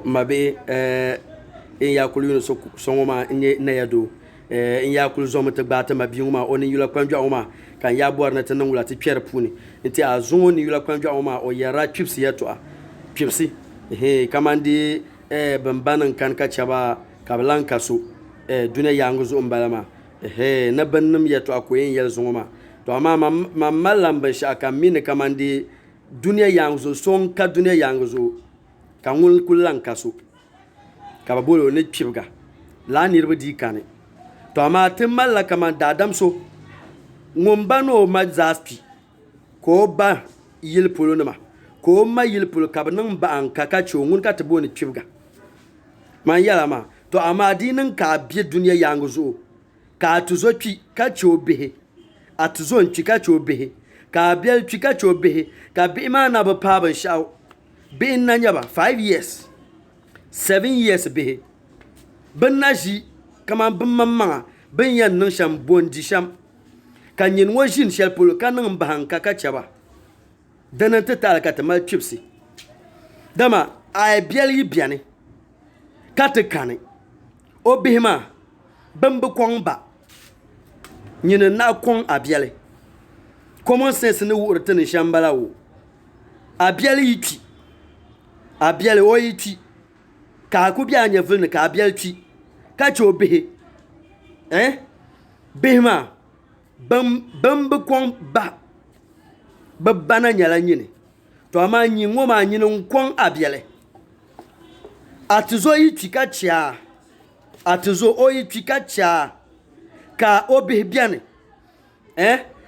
mabe in ya kulu yun so ma in na yado in ya kulu zo mata gbata mabi ma oni yula kwanjo ma kan ya buar na tanan wula ti pier puni nti azun ni yula kwanjo ma o yara chips ya to a chipsi kamandi bambanan kan ka chaba kablan kaso duniya yangu zo mbalama na bannum ya to akoyin yel zo ma to amma mallam ban sha kan min kamandi duniya yangu zo son ka duniya yangu zo kan wul kullan kaso ka bolo ne pibga la nirba di kane to amma tin malla kaman dadam so ngombano mazaspi ko ba yil polo nama ko ma yil polo ka nan ba an kaka chongun ka tabo ne pibga man yala ma to amma dinin ka bi duniya yangu zo ka tuzo pi ka chobe atuzo nchi ka chobe ka biel pi ka chobe ka bi ma na ba pa ban shaw bi nan yaba 5 years 7 years be ban naji kama ban mamma ban yan nan sham bondi sham kan yin wajin shel polo kan nan ban ka chaba danan ta talaka ta mal chipsi dama ay biel yi biane kate kane o bihima ban bu kon ba yin na kon abiele common sense ne wurta ne shambala wo abiele yiti abiele o yiti ka ku bia nya vin ka bia twi ka cho be behma bam be kon ba bana nyala nyine to ama nyi ngoma nyine kon abiele atuzo yi twi ka chia atuzo o yi twi ka chia ka obi bia ne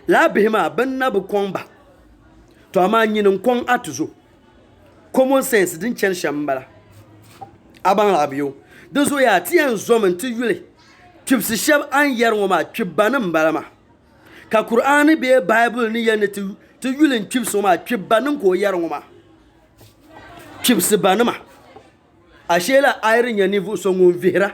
la behma ban na be kon ba to ama nyine kon atuzo common sense din chen shambala aban labiyo da zo ya tiyan zomin ti yule kibsi shab an yar woma kibanin balama ka qur'ani be bible ni yana ti yulin kibsi ma kibanin ko yar woma kibsi banima ashela ayrin ya nivu so ngun vira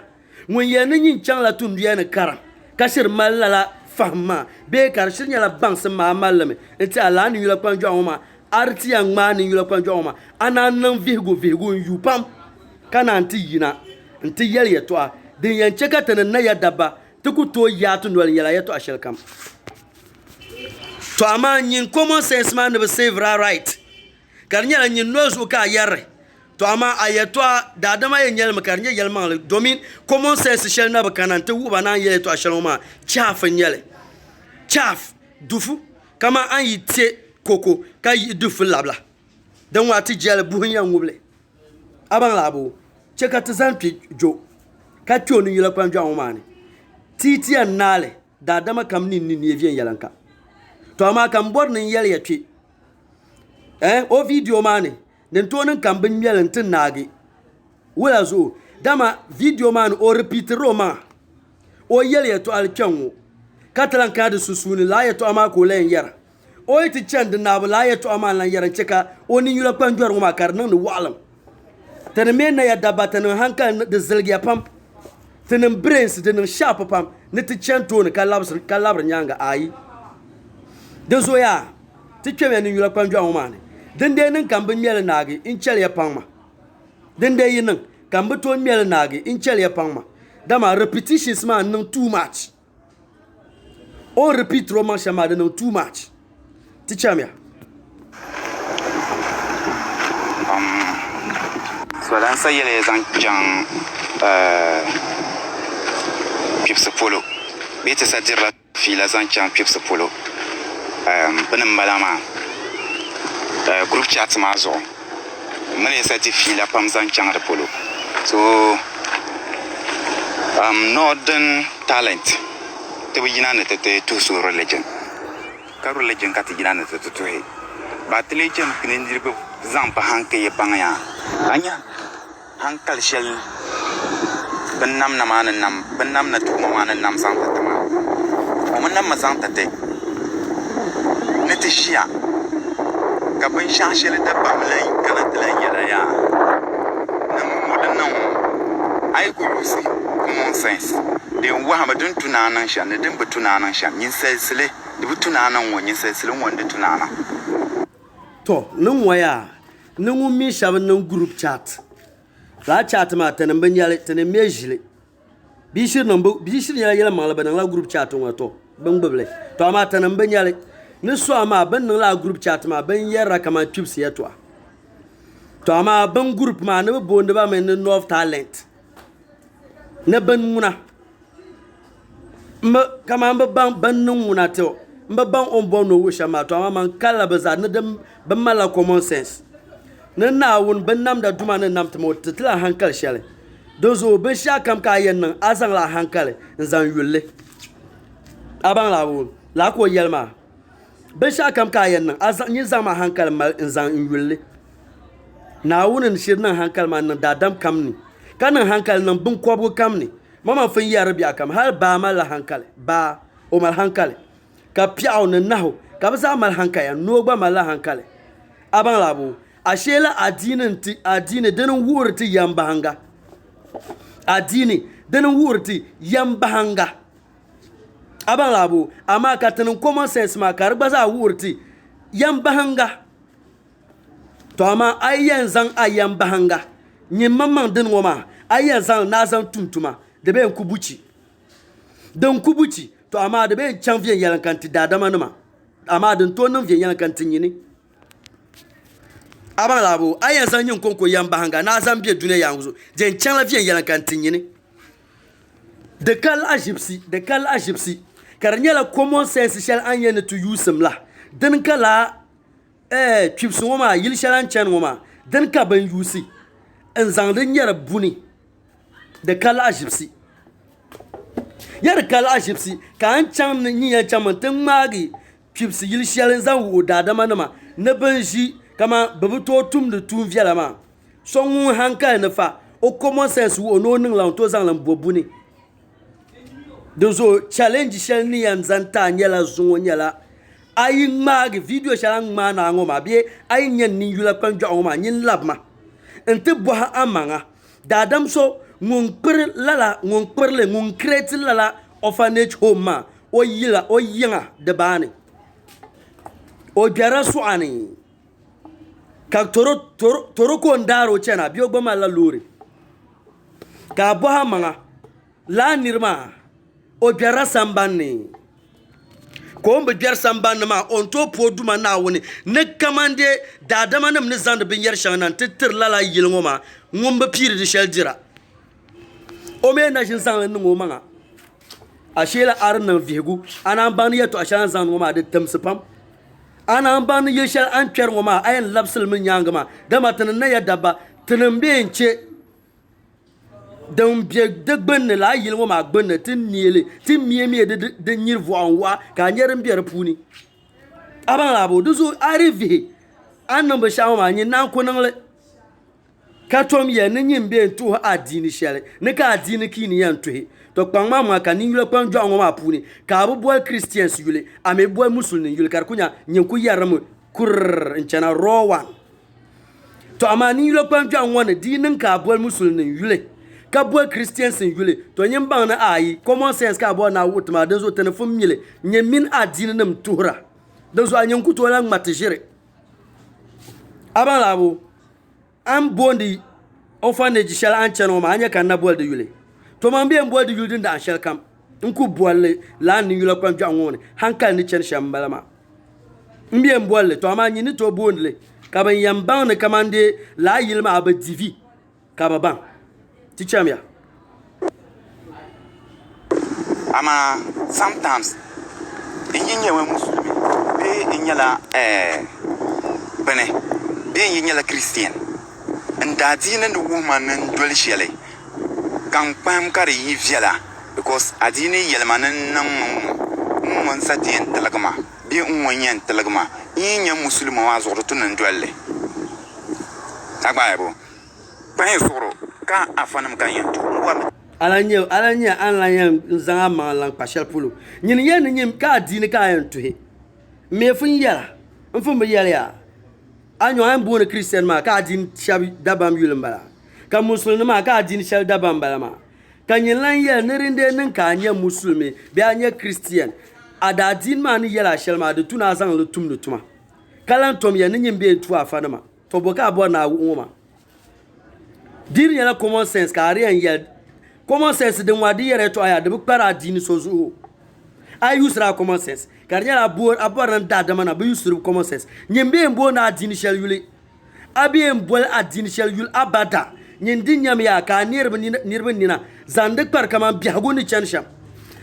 ngun yana yin chan la tun yana karam kashir malala fahma be karshir nyala bangs ma malame enti ala ni yula kwanjo woma arti yang ma ni yula kwanjo woma anan vigo yupam kana anti yina anti yel yeto a din yanche ka tan na ya daba tuku to ya to no yela yeto a shelkam to ama nyin common sense man be save right karnya nyin nozo ka yare to ama ayeto da dama yel makarnya yel man domin common sense shel na ba kana anti u bana yel to a sheloma chaf nyele chaf dufu kama an yite koko ka yi dufu labla dan wati jel buhun yan wuble aban labo cheka tazampi jo ka toni yila kwanjo awmani titi annale da dama kam ni evien yalanka to ama kam bornin yel yatwi o video mani den tonin kam bin yalantin nage wala zo dama video man o repeat roma o yel yato alkanwo katalan ka da susuni la yato ama ko len yara o yiti chand na la yato ama lan yaran cheka oni yila kwanjo ma karnan ni walam tana mena ya daba tana hanka da zalgiya pam tana brains tana sharp pam ne ti chanto ne kalabra nyanga ayi da zo ya ti kweme ni yula kwanjo awma ne den de nin kan bin mel nagi in chel ya pam ma den de yin kan bi to mel nagi in chel ya pam ma dama repetitions ma nan too much o repeat roman shama da nan too much ti chamia so dan sai yele zan jan pips polo bete sa dirla fila zan jan pips polo banin malama group chat ma zo mene sa ti fila pam zan jan da polo so northern talent te wina ne te to so religion ka religion ka ti gina ne te to he ba religion kinin dirbe zan pa hanke ye pangaya anya hankal shel bannam na manan nam bannam na tuma manan nam san ta ma o man nam san ta te ne te shia ka ban sha shel da ba mlai kana tlan yara ya nam modan nan ai ko yusi common sense de wa ha badun tunanan sha ne din butunanan sha yin sai sile de butunanan wonyin sai sile wonde tunana to nan waya nan mi shaban nan group chat la chat ma tanin ban yale tanin me jile bishir yala mangla ban la group chat wa to ban gbeble to ma tanin ban yale ni so ma ban la group chat ma ban yara kama chips ya to ma ban group ma ne bonde ba men North Talent ne ban muna kama ban muna to ban on bono wo shama to ma man kala baza ne dem ban mala common sense ne na won ban nam da duma ne nam tamo titla hankal shale dozo be sha kam ka yen nan azan la hankal zan yulle aban la won la ko yelma be sha kam ka yen nan azan yin zama hankal mal zan yulle na wunin shirnan hankal man nan da dam kam ni kanan hankal nan bin kwabo kam ni mama fin yar biya kam har ba mal hankal ba o mal hankal ka piao ne naho ka ba sa mal hankal ya no gba mal hankal aban la bo ashela adini danin wurti yamba hanga adini danin wurti yamba hanga aban labo amma ka tanin common sense ma ka riba za wurti yamba hanga to amma ayyan zan ayamba hanga nyin mamman din woma ayyan zan na zan tuntuma da ben kubuci dan kubuci to amma da ben champion yalan kanti da dama numa amma dan to nan yalan kantin yini aban labo ayan san yin konko yamba hanga na san biye duniya yanzu jen chan lafiyan yalan kantin yini de kal ajipsi karnyala common sense shall anya to use la dan kala chips woma yil shalan chan woma dan ka ban yusi en zan den yara buni de kal ajipsi yar kal ajipsi kan chan ni ya chaman tan magi chips yil shalan zan wo dadama nama na ban shi kama babu to tum de tun viala ma son hankal na fa o common sense wo no ning lan to zan lan bobuni dozo challenge shall ni yan zanta nyala zun nyala ayi mag video shall ma na ngoma bie ayi nyen ni yula kwanjo ngoma nyin labma ente bo ha amanga dadam so ngun per lala ngun perle ngun create lala orphanage home ma o yila o yinga de bani o biara suani ka toro ko ndaro chena biyo gbama la lori ka boha manga la nirma o biara sambanni ko mbe biara sambanni ma on to poduma na woni ne kamande da dama nam ne zande bin yar shanan titir lala yilngo ma ngombe pire de sheldira o me na shin san ngo manga ashela arnan vegu anan ban yato ashan zan ngo ma de tamsipam ana ban yeshal an kwer ngoma ayan lapsul min yangama dama tanan na yadaba tanan benche dan biye de gbanne la yil ngoma gbanne tin niele tin miye de nyirvo anwa ka nyerin biyar puni aban labo duzo arrive annan ba shawo ma nyin nan kunan le ka tom ye ne nyim be tu adini shele ne ka adini kini yan tuhe to kpangma ma ka ni yule kwan jo ngoma puni ka bu boy christians yule ame boy musulmin yule kar kunya nyenku yaram kur nchana rowan to ama ni yule kwan jo ngona dinin ka boy musulmin yule ka boy christians yule to nyim ban na ayi common sense ka boy na wutma dan zo telefon mile nyemin adini nam tuhra dan zo anyen kuto lan matishire aban labo am bondi orphanage shall an chano ma anya kan na boy de yule to man bien boy de yule da shall kam nku bolle la ni yule kwan jo ngone hankal ni chen shambala ma mbien bolle to ma nyini to bondle ka ban yamban ne kamande la yilma abadivi ka baban tichamia ama sometimes inyinya we muslimi be inyala bene be inyala christian ndadina no woman ndol shele kan pam kare yi viala because adini yelmanan nan mun satien talagma bi unwanyen talagma yinya muslima wa zo tunan dolle agbaebo bayin soro ka afanam kan yanto wa alanya anlanya zanga malan pashal pulu nyin yen nyim ka adini ka yanto he me fun yala mfum be yala ya anyo an bon christian ma ka adini shabi dabam yulmbala ka muslim ma ka adini shabi dabam bala ma kanyilan yel nerinde nin ka anya muslimi bi anya christian adadin ma ni yela shelma de tuna san le tum de tuma kalan tom ye nin be tu afana ma to boka abo na woma dir nyala common sense ka ari an yel common sense de wadi yere to aya de para dini sozu ay usra common sense ka nyala abor nan dada mana bu usru common sense nyembe mbo na dini shel yule abi mbol adini shel yul abada nyindi nyam ya ka nirba nina zande par kama biago ni chansham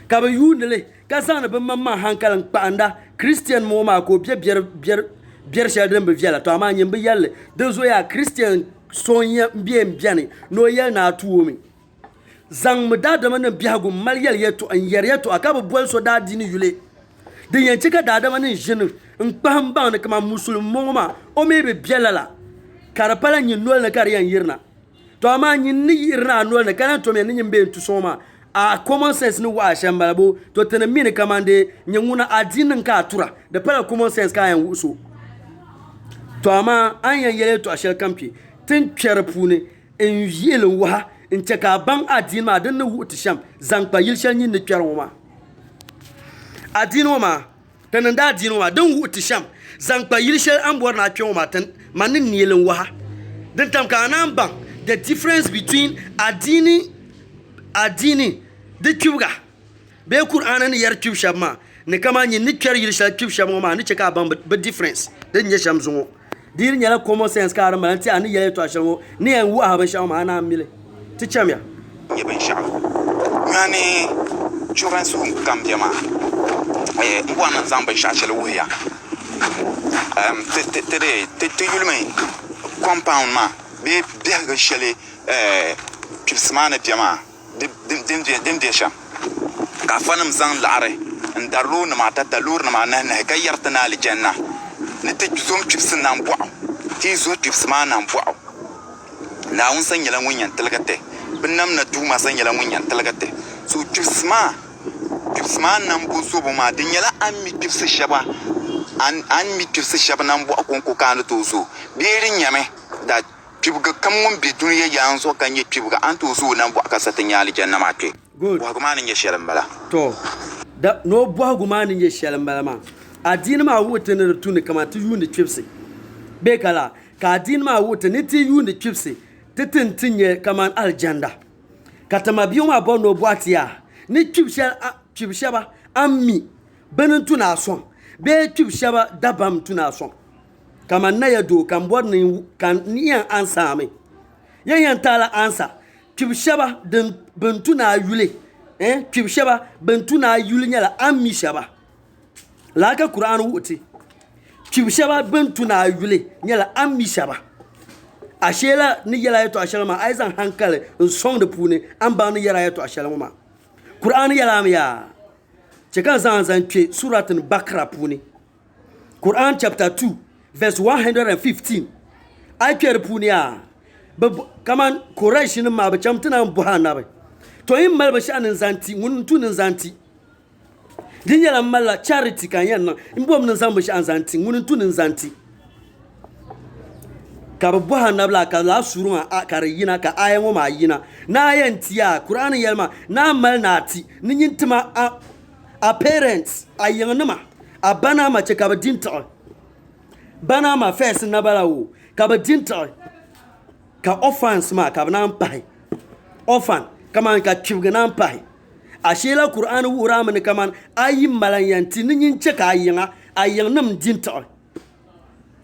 ka ba yunle ka sana ba mamma hankalan panda christian mo ma ko bier shel dem be viala to ama nyembe yalle de zo ya christian sonya bien biane no yel na tuomi zang mu dada mana biago mal yel yeto an yer yeto aka ba bol so da dini yule de yanci ka dada mana jinu nkpam ba ne kama musulmo ma o me be bialala karapala nyi nol na kar yan yirna to ama nyi ni yirna nol na kana to me ni mbe ntu soma a common sense ni wa shambala bo to tana mini kamande nyanguna adinin ka tura da pala common sense ka yan wuso to ama an yan yele to ashel kampi tin pune en yelin wa in chaka ban adin ma dan wuti sham zan pa yil shan yin ni kyarwo ma adin ma tan da adin ma dan wuti sham zan pa yil shan an bor na kyarwo ma tan manin yelin wa dan tam ka nan ban the difference between adini de kyuga be qur'ana ni yar kyub sham ma ne kama yin ni kyar yil shan kyub sham ma ni chaka ban be difference dan ye sham zungo dir nyala common sense ka ran ti ani yele to ashawo ni en wa ha sham ma na mile ti chamya ye ben sham yani churan su kambia ma mbwana zamba shachele wuya te yulme compound ma be ga shele pipsmana biama dim de sham ka fanam zan lare ndarlo na mata talur na mana na ka yartana aljanna ne te zum pipsin nan bo ti zo pipsmana nan bo na un san yalan wunyan talgate binnam na duma san yalan wunyan talgate so pipsma nan bo so bo ma din yala an mi pipsi shaba an mi pipsi shaba nan bo akon ko kan to so birin yame da pibuga kamon bi duniya yan so kan yi pibuga an to so nan bo aka satin ya aljanna ma ke wa kuma nan ya shelan bala to da no bo guma nan ya shelan bala ma adin ma wuta ne tuni kama tu yuni pipsi be kala ka adin ma wuta ne ti yuni pipsi titintinye kama aljanda katama biyo ma bo no bo atia ni pipshaba ammi benin tuna son be pipshaba dabam tuna son kama na ya do kan bod ni kan niyan ansa me yan tala ansa pipshaba den bentuna yule pipshaba bentuna yule nyala ammi shaba la ka qur'an wuti pipshaba bentuna yule nyala ammi shaba ashela ni yala yato ashela ma aizan hankale song de pune an ba ni yala yato ashela ma qur'an yala ya chekan zan pe suratul bakra pune Quran chapter 2 verse 115 ai per pune ya kaman quraish ni ma ba chamtuna buhana ba to yin mal ba shanin zanti mun tunin zanti din yala malla charity kan yan nan in bom nan zan ba shan zanti mun tunin zanti ka buha nabla ka la suruma akar yina ka ayan ma yina na yantiya qur'an yalma na mal nati nin tima a parents ayan nima abana ma ce ka ba dinta bana ma first na balawo ka ba dinta ka orphans ma ka nan pai orphan kaman ka chibga nan pai ashela qur'an wura mun kaman ayin malan yanti nin ce ka ayan nam dinta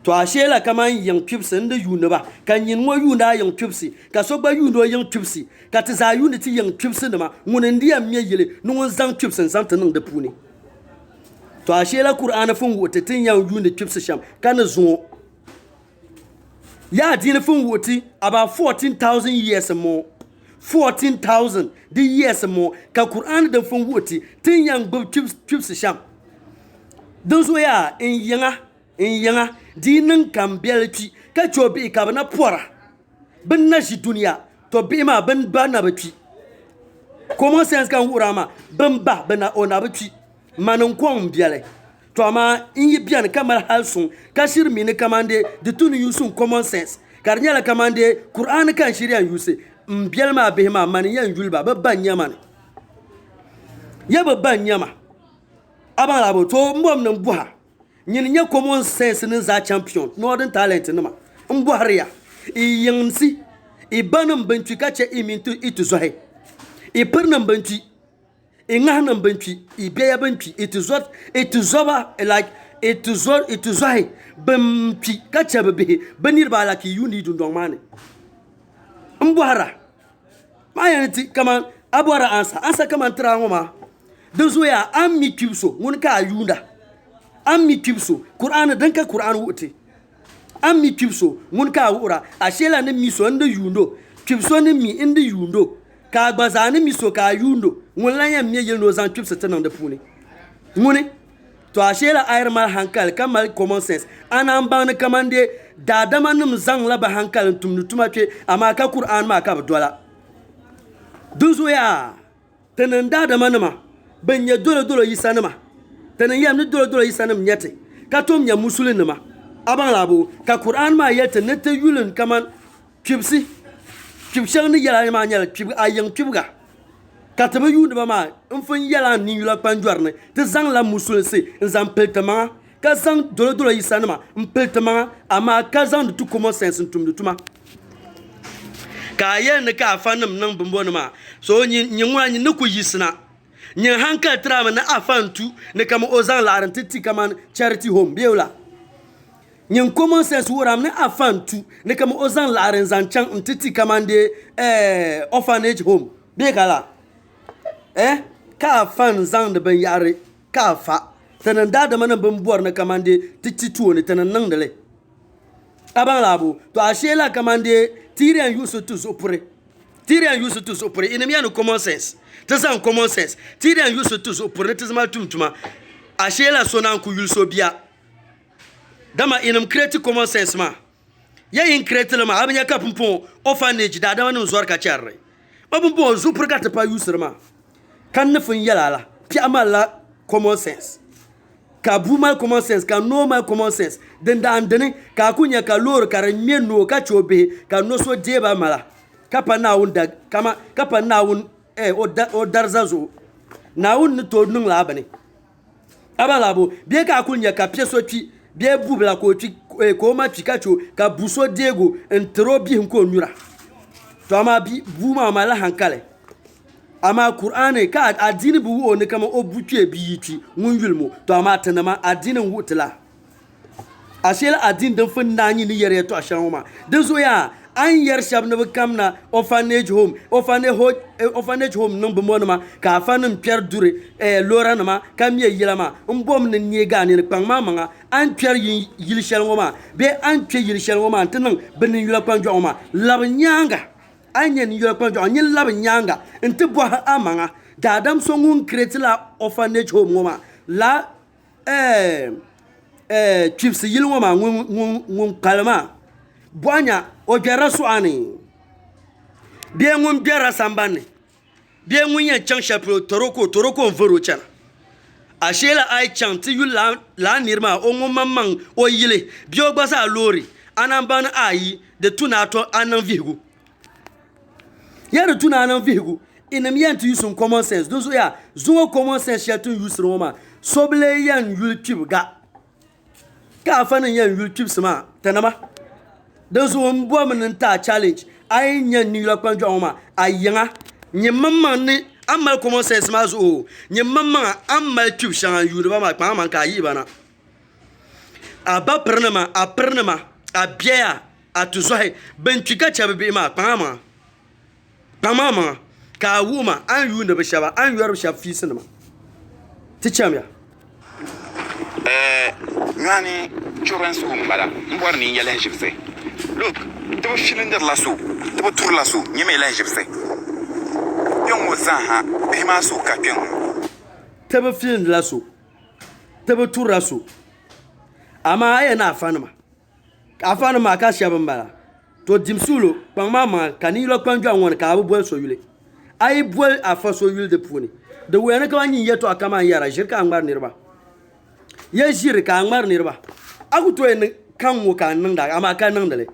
to ashela kaman yang pipsi da yuna ba kan yin mo yuna yang pipsi ka so ba yuno yang pipsi ka ta za unity yang pipsi da ma ngunin dia miye yele nun zan pipsi san tanin da puni to ashela qur'ana fun wote tin yang yuna pipsi sham kan zo ya din fun wote about 14,000 years more 14,000 the years more ka qur'an da fun wote tin yang pipsi sham don so ya in yanga dinin kan belki ka chobi ka bana pora bin na shi duniya to bi ma bin ba na baci common sense kan urama bin ba bana ona baci manan kon biale to ama in yi bian kamar halsun ka shirmi ne kamande de tunu yusun common sense karnyala kamande qur'an kan shiriyan yuse mbial ma be ma man yan julba babban yaman ya babban yama aban labo to mbom nan buha nyin nya common sense nin za champion northern talent nima mbuhariya iyansi i banam bantu ka che imintu itu zohe i pernam bantu i ngahnam bantu i beya bantu itu zoba like itu zohe bantu ka che bebe banir bala ki yuni dundong mane mbwara mayanti kaman abwara ansa kaman trangoma dozo ya ammi kibso ngun ka yunda ammi kibso qur'an dan ka qur'an wuti ammi kibso ngun ka wura ashela ne miso nda yundo kibso ne mi inda yundo ka gbaza ne miso ka yundo ngun la yam me yelo zan kibso tanan da puni ngune to ashela ayar mal hankal kamal common sense anan ban kamande dadama num zang la ba hankal tumnutuma ke amma ka qur'an ma ka dola dozo ya tanan dadama numa ban ya dole yisanima tanan yam ne dole yisanim nyate ka tom nya musulinima aban labo ka qur'an ma yata ne ta yulun kaman kibshan ni yala ma nyal kib ayan kibga ka tabe yunde ba ma infun yala ni yula panjwar ne te zang la musul se nzam peltama ka zang dole yisanima peltama ama ka zang du common sense tum du tuma ka yen ka fanim nan bumbonima so nyi ngwa nyi ne ku yisna nyi hankal trama na afantu ne kama ozan laran titi kama charity home biyola nyi common sense wuram ne afantu ne kama ozan laran zanchan titi kama de orphanage home bikala ka fan zan da ban yare ka fa tanan da mana ban buwar na kama de titi tuwo ne tanan nan da le aban labo to ashela kama de tirian yusu tu sopure inemiya no common sense tazan common sense tirian yusu tu sopure tazama tumtuma ashela sonan ku yulso biya dama inam create common sense ma ya in create ma abanya ka pumpon orphanage da dama no zuwar ka charre babumbo zupur ka ta pa yusur ma kan nufin yalala fi amala common sense ka bumal common sense ka normal common sense den da andene ka kunya ka lor ka renno ka chobe ka no so deba mala kapa na wun da kama kapa na wun o darzazo na wun to nun labane abalabo bie ka kunya ka pieso twi bie bubla ko twi ko ma twi ka cho ka buso dego entro bi nko nura to ama bi buma mala hankale ama qur'ane ka adini bu wo ne kama obutwe bi yiti ngun yulmo to ama tanama adinin wutla ashela adin dan fin nanyi ni yare to ashanoma dan zo ya an yar shab na kamna orphanage home nan bu monama ka fanin pier dure lora nama kam ye yilama mbom ne nye ga ne kpang mama an pier yil shel ngoma be an pier yil shel ngoma tanan benin yula kwan jo ma lab nyanga anyen yula kwan jo anyen lab nyanga nte bo amanga dadam so ngun create la orphanage home ngoma la chips yil ngoma ngun kalma boanya o jara suani bien ngun biara sambane bien ngun ya chang chapro toroko voro chana ashela ai chang ti yula la nirma o ngum mamang o yile bio gbasa lori anamban ayi de tunato anan vigu ya de tuna anan vigu inam yanti yusun common sense dozo ya zo common sense yatun yusro ma soble yan yulkib ga ka fanin yan yulkib sama tanama dozo mbo men ta challenge ay nyan ni la kwanjo ma ayanga nyi mamma ni amal common sense ma zo nyi mamma amal tube shan yuruba ma pa man ka yi bana aba pernama a biya a tuzohe ben tuka chabe ma pa mama ka wuma an yu ne bashaba an yu shab fi sinema ti chamya yani children's home bala mbor ni yala hejibse look to shilinder lasso to tur lasso nyeme yala hejibse yon wazaha bima su kapyon tebe filin lasso tebe tur lasso ama aya na afanuma ka shaban bala to dimsulo pangmama kanilo kwanjo won ka abubuwan soyule ai bol afa soyule de puni de wena ka wanyi yeto akama yara shirka angbar nirba ya shirka angbar nirba akuto en kanwo kan nan da ama kan nan dale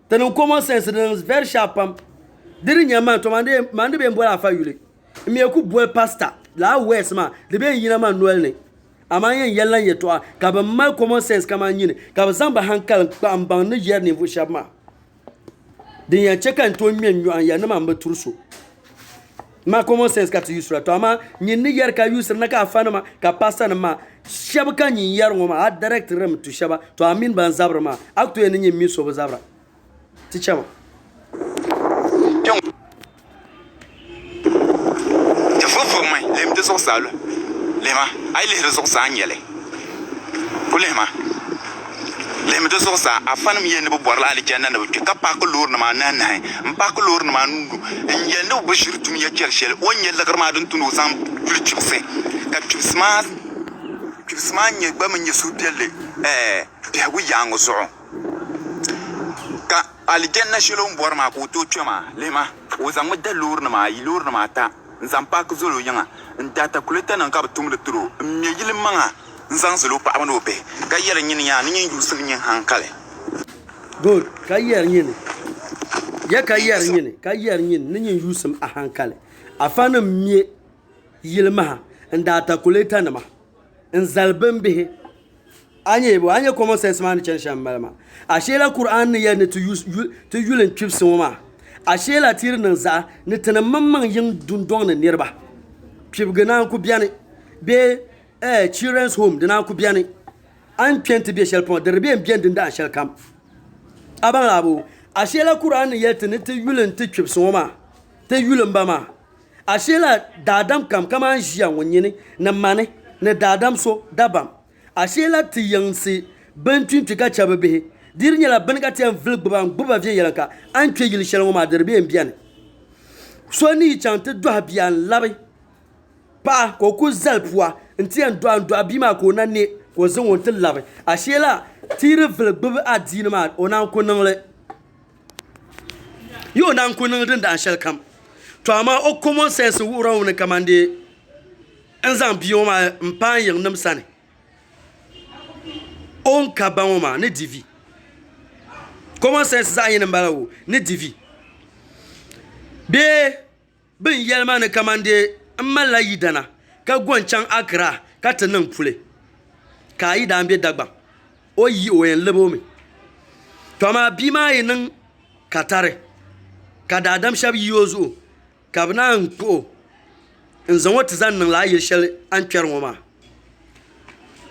tanin common sense den very sharp diri nyama to mande be mbola afa yule mi eku bol pasta la west ma de be yina ma noel ne ama yen yellan yeto ka ba mal common sense kama nyine ka ba zamba hankal ba amban ne yer ne fu sharp ma din ya chekan to mien yu an ya na ma turso ma common sense ka yusra to ama nyin ni yar ka yusra na ka fa na ma ka pastor na ma shaba ka nyin yar ngoma a direct ram to shaba to amin ban zabra ma akto yen nyin mi so ba zabra ti chama te fofo mai lem te so salo lema ai le so sa nyele kulema lem te so sa afanum yen bo borla ali janna no ka pa ko lur na ma nan hai mpa ko lur na ma nundu yen no bashir tum ya kershel onye la garma dun tunu sam kulchuse ka chusma nye ba man yesu tele de wu yango so ka ali janna shelo mbor ma ko to chuma lema o zamu da lur na ma yi lur na ma ta nzampa ko zolo yanga ndata kuleta nan ka tum de turo me yile manga nzanzelo pa amano be ka yele nyin ya ni nyin yusun nyin hankale good ka yer nyin ya ka yer nyin ni nyin yusum a hankale afana mie yilma ndata kuleta na ma nzalban be anye common sense man chen shambalma ashela qur'an ya ne to yulen chips ma ashela tir nan za ne tan mamman yin dundon ne nirba pibgana ku biane be children's home dina ku biane an pent be shel pon derbe bien dinda shel kam aban labo ashela qur'an ya te ne to yulen te chips ma te yulen ba ma ashela dadam kam kama an jiya wonyene na mane ne dadam so dabam ashela ti yansi bantun tika chababe dirnya la ban ka tian vlgban buba vie yelanka an twe yil shel ma derbe biane so ni chante do bian labe pa ko ku zalpwa ntian do abima ko na ne ko zan won til labe ashela tire vlgbub adin ma onan ko nangle yo nan ko nan din da shel kam to ama o common sense wura won kamande an zan biyo ma mpan yin nam sane on kabama ne divi common sense za yin mbalawo ne divi be bin yelma ne kamande amala yidana ka gwanchan akra ka tanan pule ka yi da ambe dagba o yi o yen lebo mi to ma bi ma yin katare ka da adam shab yozo ka bna nko nzan wata zan nan la yishel an kyar woma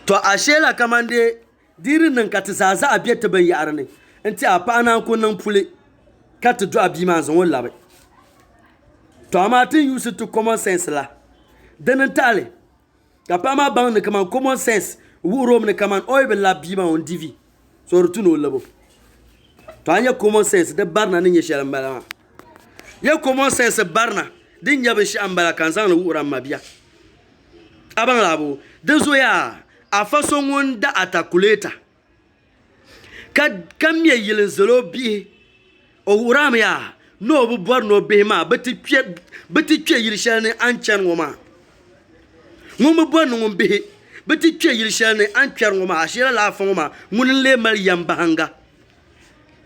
to ashela kamande dirin nan ka tsaza abiya ta ban yar ne anti apa na ko nan pule ka ta do abi ma zan wala bai to amma tin use to common sense la dan tale ka pa ma ban ne kaman common sense wuro ne kaman oy be la bi ma on divi so rutuno labo to anya common sense da barna ne yeshel mbala ya common sense barna din yabe shi ambala kan zan wura mabiya aban labo dan zo ya afason wanda atakuleta kad kamye yilin zolo bi o wura ma ya no bu bor no be ma beti kwe yilshan ne an chan woma ngum bor no be beti kwe yilshan ne an chan woma ashira la fa woma mun le mal yamba hanga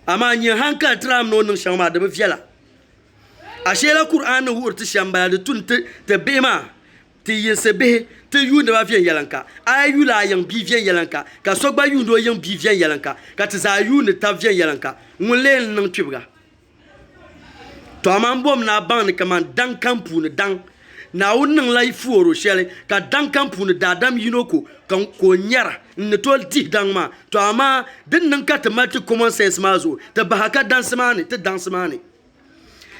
ama nyi hanka tram no nin shama da be fiala ashela qur'an wurti shamba da tun te bema ti yesebe te yunda ba vien yalanka ayu la yang bi vien yalanka ka sogba yundo yang bi vien yalanka ka tza yunda ta vien yalanka ngulen nan tibga to amambom na ban kaman dan kampu ne dan na wonnan laifu oro shele ka dan kampu ne dadam yinoko kan ko nyara ne tol ti dan ma to ama din nan ka tamati common sense mazo ta ba haka dan smane ta dan smane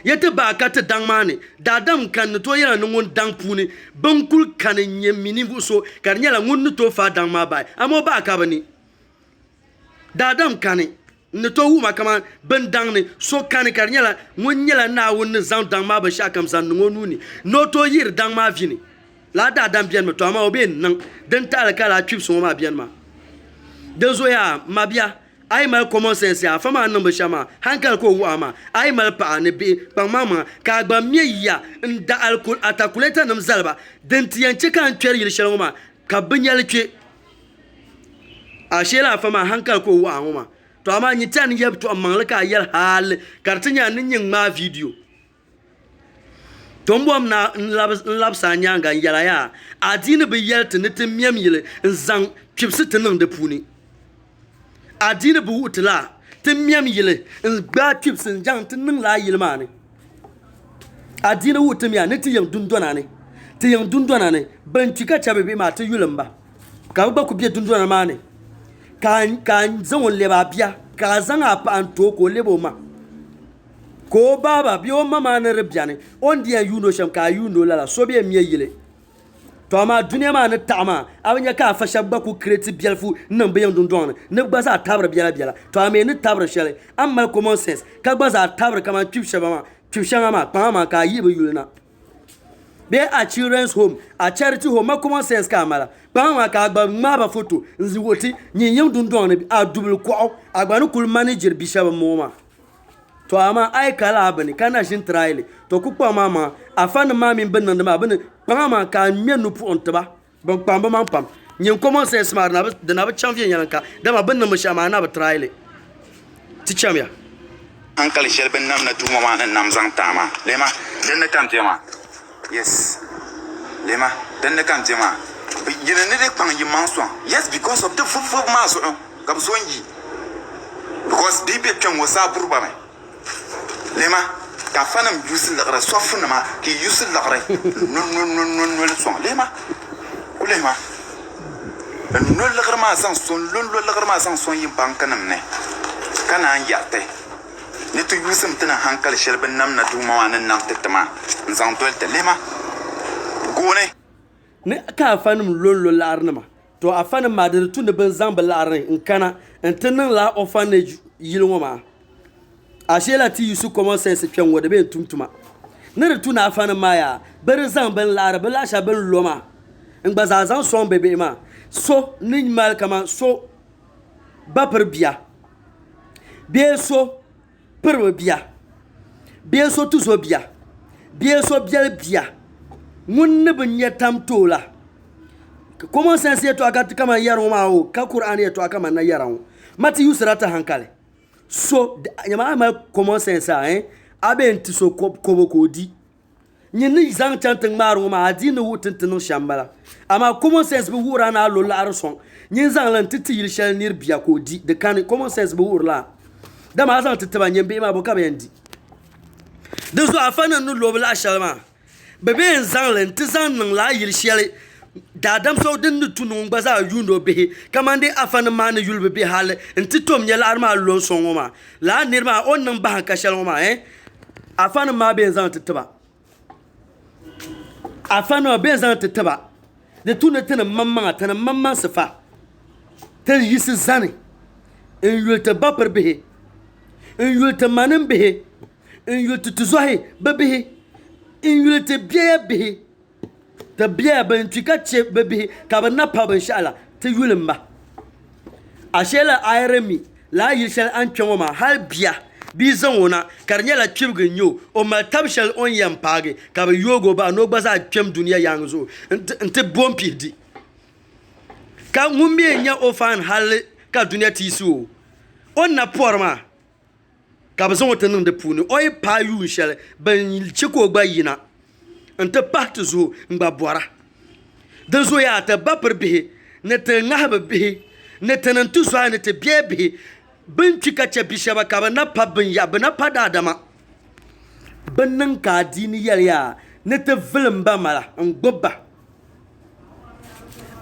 yete ba ka ta dan mane dadam kan to yana ngun dan puni bankul kan nyemini buso kar nyala ngun to fa dan ma bai amo ba ka bani dadam kan ne to wu makama ban dan ne so kan kar nyala ngun nyala na won zan dan ma ba sha kam san ngonu ni no to yir dan ma vini la dadam bien me to ama obe nan dan ta kala chips ma bien ma dezo ya mabia ai mal common sense ya fama nan ba shama hankal ko wu ama ai mal pa ne be ban mama ka gba miya nda alcohol atakuleta nam zalba dan tiyance kan kwer yil shaloma ka binyal ke ashela fama hankal ko wu ama to ama nyi tan yeb to amman ka yel hal kartinya nin yin ma video tombom na labsa nyanga yala ya adini be yel tin tin miam yile nzan chipsi tin de puni adini bu utla ti miam yili n gba kibsin jang ti ning la yili maa ni adina wu ti miya ni ti yang dundona ni ti yang dundona ni ban ci ka chabe bi ma ti yulim ba ka ba ku bi dundona maa ni ka zan won leba biya ka zan a pa an to ko lebo ma ko baba bi o mama na rebiane on dia yuno sham ka yuno la so bi miya yili to ama dunia ma ne tama abanya ka fa shabba ku create bielfu nan bayan dundon ne gba za tabra biela to ama ne tabra shele amma common sense ka gba za tabra kama chipshama ma pa ma ka yibe yulna be a children's home a charity home ma common sense ka mala pa ma ka gba ma ba photo nzi woti nyin dundon ne a double ko agba no kul manager bi shaba mo ma to ama ai kala abani kana shin trial to ku pa mama afan ma min bin nan ma bin pama ka mienu pu ontba ban pamba man pam nyin common sense mar na da na ba champion yanka da ma bin nan shama na ba trial ti chamya hankali shel ben nam na tuma ma nam zang tama lema den na kam tema yes lema den na kam tema yina ne de pang yi manso yes because of the fufu maso kam sonji because di be twem wasa burba me lema ka fanam yusil lagra sofuna ma ki yusil lagra non son lema kulema non lagra ma san son lon lagra ma san son yin bankanam ne kana an yarte ni to yusim tana hankal shelben nam na duma wanan nam tetama zan tolte lema gone ne ka fanam lon larnama to a fanam ma da tun da ban zamba larne in kana in tunan la orphanage yilwa ma ashela ti yusu common sense twen wode be tumtuma ne da tuna afan maya bari zan ban laraba la sha ban loma in ba zan son bebe ma so ni mal kama so ba per biya be so per biya be so tu so biya be so biya mun ne ban ya tamtola common sense to aka kama yaro ma o ka qur'ani to aka man na yaro mati yusrata hankale so nyama ma common sense abenti so kobo kodi nyini zang chanting maru ma adi no wutintin shambala ama common sense be wura na lo la arson nyin zang lan titi yil shel nir biya kodi de kan common sense be wura da ma zang titaba nyembe ma bo ka bendi de zo afana no lo bla shalma bebe zang lan tizang nang la yil shel dadam so din tunu ngbaza yundo be kamande afana man yulbe be hal ntitom nyela arma lo songoma la nirma on nan ba ka shaloma afana ma be zan titaba afana be zan titaba de tunu tana mamman safa ta yisi zani in yulta bapar be in yulta manin be in yulta tuzohi be in yulta biya be ta biya ban tika ce babi ka ban na pa ban shala ta yulin ba ashela iremi la yishal an kyanwa ma har biya bi zan wona karnya la kibgin yo o ma tabshal on yam page ka ba yogo ba no gbaza kyam duniya yanzu nte bompi di ka ngumbi nya ofan hal ka duniya tisu on na porma ka ba zan wota nan da puni oy pa yu shal ban chiko gba yina nte pahti zo ngba bora dan zo ya ta bapar bihi ne ta ngahaba bihi ne ta nan tu so ne ta biye bihi bincika ce bishaba ka na pabin ya bana pada dama bannan ka dini ya ne ta film ba mala ngbba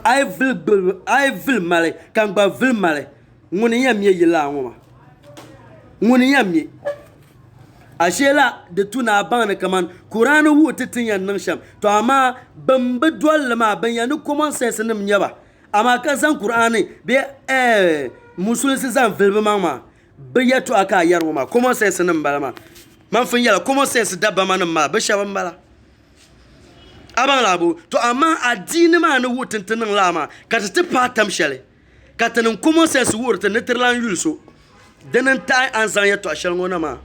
ai film male kan ba film male ngoni ya miye yila ngoma ngoni ya miye ashela da tuna bana kaman qur'anu wutitin yan nan sham to amma ban bi dole ma ban yani common sense nim nyaba amma kan san qur'ani be musulisi zan filbi mama be ya to aka yarwa ma common sense nim bala ma man fin yala common sense dabba man ma be shaban bala aban labo to amma addini ma ne wutintin lama ka ta patam shele ka tanin common sense wurtin ne tirlan yulso danan ta an san ya to ashal ngona ma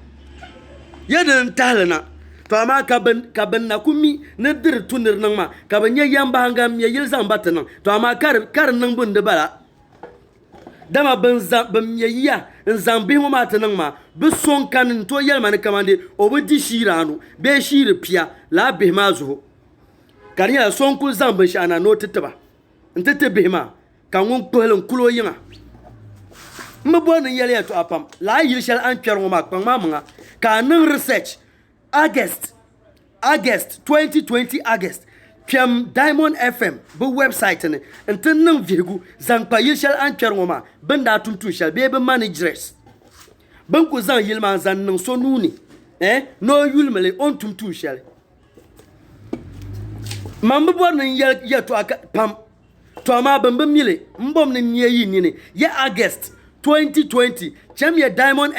yadda talana to amma kaban na kumi na dir tunir nan ma kaban ya yamba hangam ya yil zan batanan to amma kar nan bun da bala dama ban yayya in zambi mu mata nan ma bi son kanin to yal man kamande o bi di shiranu be shiri pia la be ma zo kariya son ku zambi shana no titaba in titaba be ma kan won kolon kulo yima mbo ni yele to apam la yil shal an kwer ma kpang ma mga ka nan research August 2020 August Piam Diamond FM bu website ne enten nan vigu zan pa yil shal an kwer ma banda tuntu shal be managers ban ko zan yil man zan nan so nuni no yul mele on tuntu shal mambo ni yel to pam to ma bamba mile mbom ni nyeyi ni ne ya August 2020 Chamia Diamond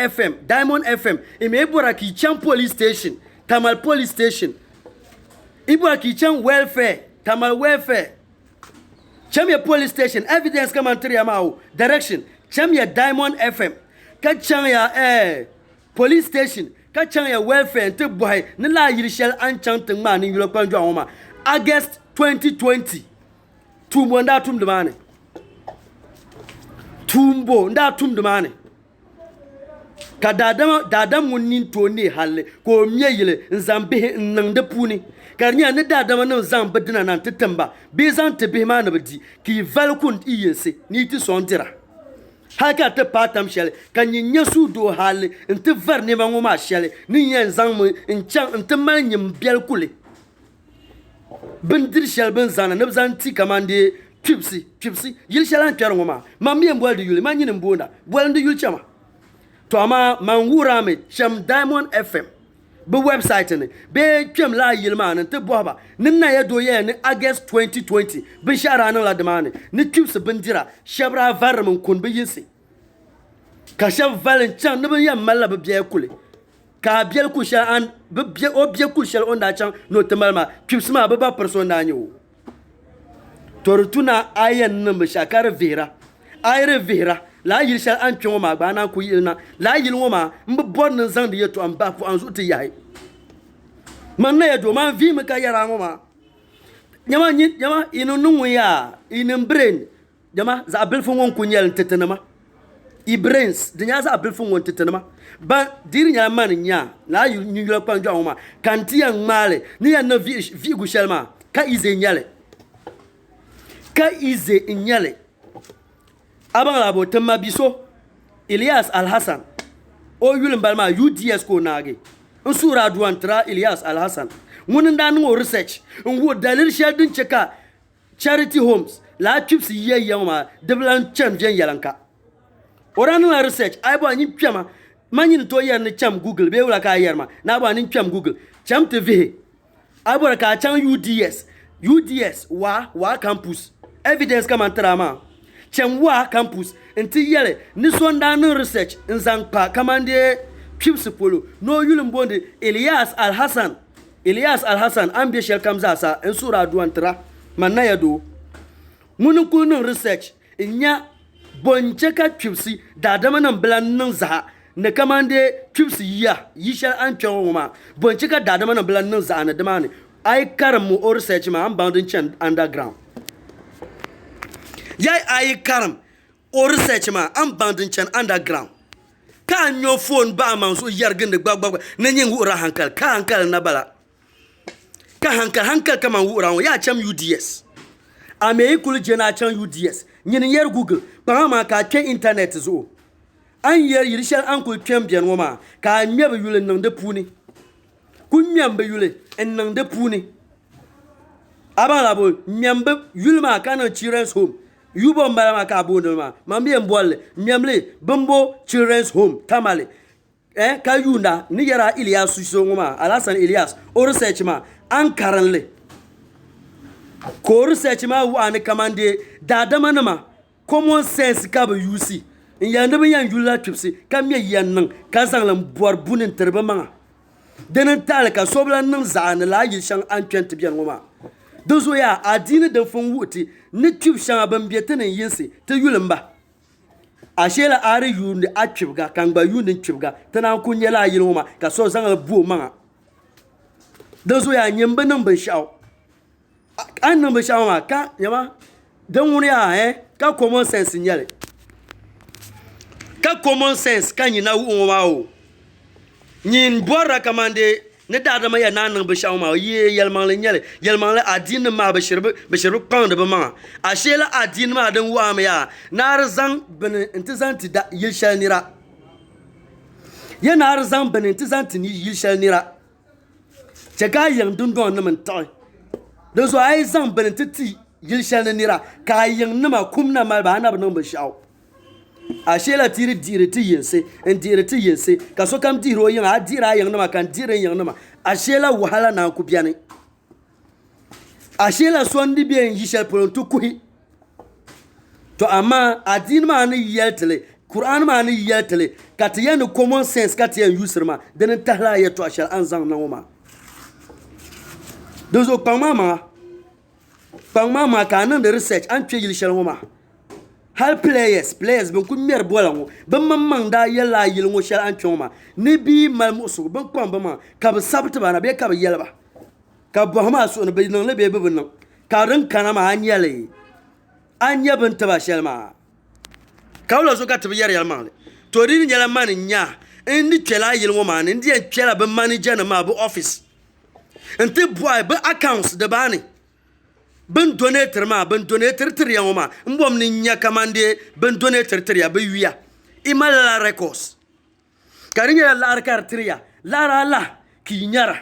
FM imebora ki Cham police station Tamal police station ibora ki Cham welfare Tamal welfare Chamia police station evidence commentary amao direction Chamia Diamond FM ka Chamia police station ka Chamia welfare te boy ne la yirishel an chanting man ni yulo kwanjo awoma August 2020 tumbo nda tum de mane tumbo nda tum de mane ka dadam munin to ne halle ko mieyile nzambe nan de puni karnya ne dadam nan zambe dina nan tetamba be zan te be ma na bidi ki valkun iyese ni ti sondira haka te patam shele kan nyinya su do halle nte var ne ma ngoma shele ni yen zan mu nchan nte mal nyim biel kule bindir shel ben zana ne zan ti kamande chipsi yil shalan kwer ngoma mamie mbwal de yule manyine mbonda bwal de yul chama to ama mangura me Cham Diamond FM bu website ne be twem la yil man te boba ninna ya do ye ne August 2020 bin shara nan la demane ne chips bindira shabra varm kun be yinsi ka shav valenchan ne be yam mala be biya kule ka biel ku sha an be biya o biya ku shel onda chan no temalma chips ma be ba person na nyu tortuna ayen numbe shakar vera ayre vera la yil shal an twon ma gba na ku yilna la yil woma mbe bon zan de yeto amba fu an zuti yayi man na yedo man vi me ka yara ngoma nyama inu nungu ya inu brain nyama za abel fu ngon kunyel tetenema I brains de nya za abel fu ngon tetenema ba dir nya man nya la yil nyula kwanjo ngoma kanti ya ngmale ni ya na vi gu shelma ka ize nyale abang labo temma biso Ilyas Alhassan o yulin balma UDS ko nage nsura duantra Ilyas Alhassan ngunin da ngo research ngo dalil shadin cheka charity homes la chips yeyama deblan champion yalanka oran la research ay bo nyi pyama manyin to yer ne cham Google be wala ka yerma na bo nyi cham Google cham TV ay bo ka cham UDS wa campus evidence kama ntrama Chamwa campus nti yele ni sonda no research nzanpa kamande chips polo no yulum bonde Ilyas Alhassan ambe shel kamza sa ensura duantra manayado munku no research nya boncheka chips dadama nan blan nan za ne kamande chips yishal an chawoma boncheka dadama nan blan nan za na demane ay karmu o research ma am bounding chen underground yai ayi karam o research ma am bandin chan underground ka nyo phone ba man so yargin de gbagba na nyen wura hankal ka hankal na bala ka hankal kama wura ya cham UDS ame ikulu jena cham UDS nyin yer Google ba ma ka ke internet zo an yer yirishal an ko twembian woma ka nyebe yule nan de puni kunyambe yule en nan de puni abala bo nyambe yulma kana children's home yubo mbala maka abondo ma mambi mbole myamle bambo children's home tamale ka yunda ni yara Ilyas so ngoma Alhassan Ilyas o research ma an karanle ko research ma wa ne kamande dadama nama common sense ka ba UC nyande be yan yula twipsi kam ye yan nan ka sanglam bor bunin terbe manga denen tal ka sobla nan zan la yi shan an twent bian ngoma dozo ya adini da fun wuti ni tube shan ban bietanin yinsi ta yulimba ashela ari yundi atwibga kan ba yundi twibga tana kunyela yiloma ka so zan bu manga dozo ya nyimba nan ban shaw an nan ban shaw ma ka nyama dan wuri ya ka common sense nyale ka common sense kan yina wu wa o nyin bora kamande ne daadama ya na niŋ bi shɛŋa maa yi yɛlimaŋli nyɛli yɛlimaŋli adiini maa bi shiri bi kpaŋdi bi maŋa a sheela adiini maa din waami yaa naari zaŋ bini n ti zaŋ ti yili shɛli nira ya naari zaŋ bini n ti zaŋ ti yili shɛli nira chɛ ka a yiŋ dundoŋ nim n taɣi di zuɣu a yi zaŋ bini ti ti yili shɛli ni nira ka a yiŋ nima kum na maliba a na bi niŋ binshaɣu a sheela tiri dihiri ti yinsi n dihiri ti yinsi ka sokam dihiri o yiŋa a dihiri a yiŋ nima ka n dihiri n yiŋ nima a sheela wahala naan ku biɛni a sheela so n di bɛ n yi shɛli polo n ti kuhi to amma adiini maa ni yɛli tili Qur'an maa ni yɛli tili ka ti yɛn ni common sense ka ti yɛn yusiri ma di ni tahila a yɛltɔɣa shɛli an zaŋ na ŋɔ maa di zuɣu kpaŋ maa maa ka a niŋdi research an kpɛ yili shɛli ŋɔ maa hal players bin ku ŋmɛri bola ŋɔ bin maŋmaŋ daa yɛlila a yili ŋɔ shɛli an kpɛ ŋɔ maa ni bii mali muɣusigu bin kpaŋ bi maa ka bi sabi ti ba na bee ka bi yɛli ba ka bɔhi maa suɣuni bi niŋli bee bi bi niŋ ka din kana maa a nyɛli a nyɛ bin tiba shɛli maa ka wula so ka ti bi yɛri yɛlimaŋli to di ni nyɛla mani nya n ni kpɛla a yili ŋɔ maa ni n di yɛn kpɛla bi manager nim maa bi office n ti bɔhi bi accounts di baa ni bin donator maa bin donator tiriya ŋɔ maa n bɔm ni nya kamande bin donator tiriya bi yuya i malila records ka di nyɛla laɣari ka di tiriya laɣari ala ki nyɛra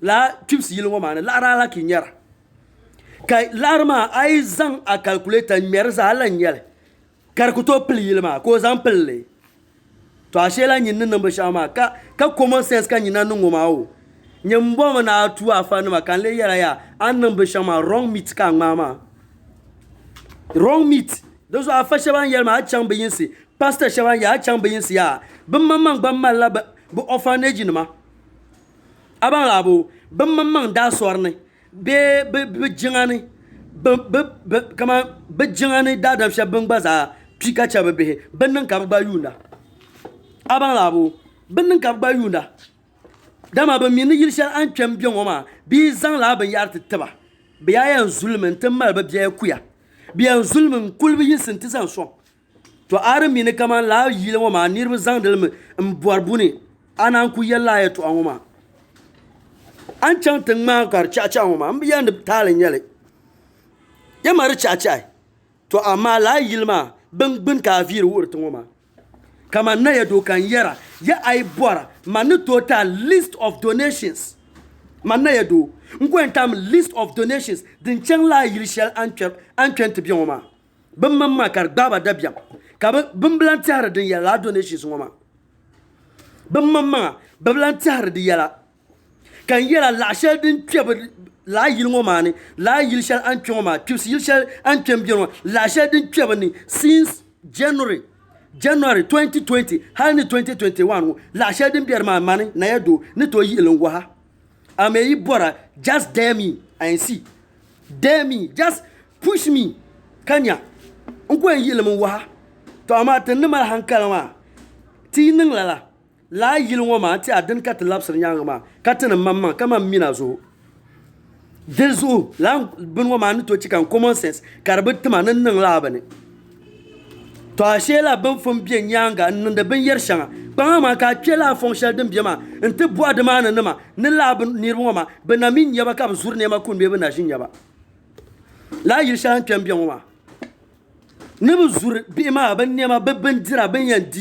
la kibsi yili ŋɔ maa ni laɣari ala ki nyɛra ka laɣari maa a yi zaŋ a calculator ŋmɛri zaa la nyɛli ka di ku tooi pili yili maa ka o zaŋ pilili to a sheela nyin ni niŋ bi shɛŋa maa ka common sense ka nyina niŋ ŋɔ maa o nyɛ bɔmi na a tu afa nima ka n le yɛla yaa an niŋ bi shɛŋa maa wrong meat ka a ŋmaa maa wrong meat di zuɣu afa shɛba an yɛli maa a chaŋ bi yinsi pastor shɛba an yɛ a chaŋ bi yinsi yaa bi maŋmaŋ gba malila bi orphanage nima a baŋ laabo bi maŋmaŋ daa sɔri ni bee bi jiŋa ni bi jiŋa ni daadam shɛba bin gba zaa kpi ka chɛ bi bihi bi niŋ ka bi gba yuunda a baŋ laabo bi niŋ ka bi gba yuunda dama bi mi ni yili shɛli an kpɛm bɛ ŋɔ maa bia zaŋ la binyɛri ti tiba bi yaa yɛn zulimi n ti mali bi biɛhi kuya bi yɛn zulimi n kuli bi yinsi n ti zaŋ sɔŋ to a di mi ni kamani la yili ŋɔ maa niriba zaŋ dili n bɔri buni a naan ku yɛli la a yɛltɔɣa ŋɔ maa an chaŋ ti ŋmaa ka di chaɣachaɣa ŋɔ maa n bi yɛn di taali nyɛli ya ma di chaɣachaɣi to amma la yili maa bin gbuni ka a viiri wuhiri ti ŋɔ maa kama na ya do kan yɛra ya a yi bɔra ma ni total list of donations ma na ya do n ko yɛn tam list of donations din chɛŋ la yili shɛli an kpɛn ti bɛ ŋɔ maa bin mam maa ka di gbaaba dabiɛm ka bin bilan tɛhiri din yɛla la donations ŋɔ maa bin mam maa bi bilan tɛhiri di yɛla kan yɛla laɣa shɛli din kpɛ bi la yili ŋɔ maa ni la yili shɛli an kpɛ ŋɔ maa kpibsi yili shɛli an kpɛn bɛ ŋɔ laɣa shɛli din kpɛ bi ni since January 2020 hali ni 2021 ŋɔ laɣa shɛli din bɛri maa mani na ya do ni to yiɣili n waha a me yi bɔra just dare me and see dare me just push me ka nya n ko yɛn yiɣili n waha to amma ti ni mali hankali maa ti yi niŋ la yili ŋɔ maa ti a dini ka ti labisiri nyaanga maa ka ti ni maŋmaŋ ka man mina zuɣu dili zuɣu la bini ŋɔ maa ni to chi kan common sense ka di bi tima ni niŋ la bini to a sheela bin fun bɛ nyaanga n niŋdi binyɛri shɛŋa kpaŋa maa ka a kpɛ la fɔŋ shɛli din bɛ maa n ti bɔhi di maa ni nima ni laa niriba ŋɔ maa bi na mi nyɛba ka bi zuri niɛma kun bee bi na ʒi nyɛba la yili shɛli n kpɛ n bɛ ŋɔ maa ni bi zuri bihi maa bi niɛma bi bindira bin yɛn di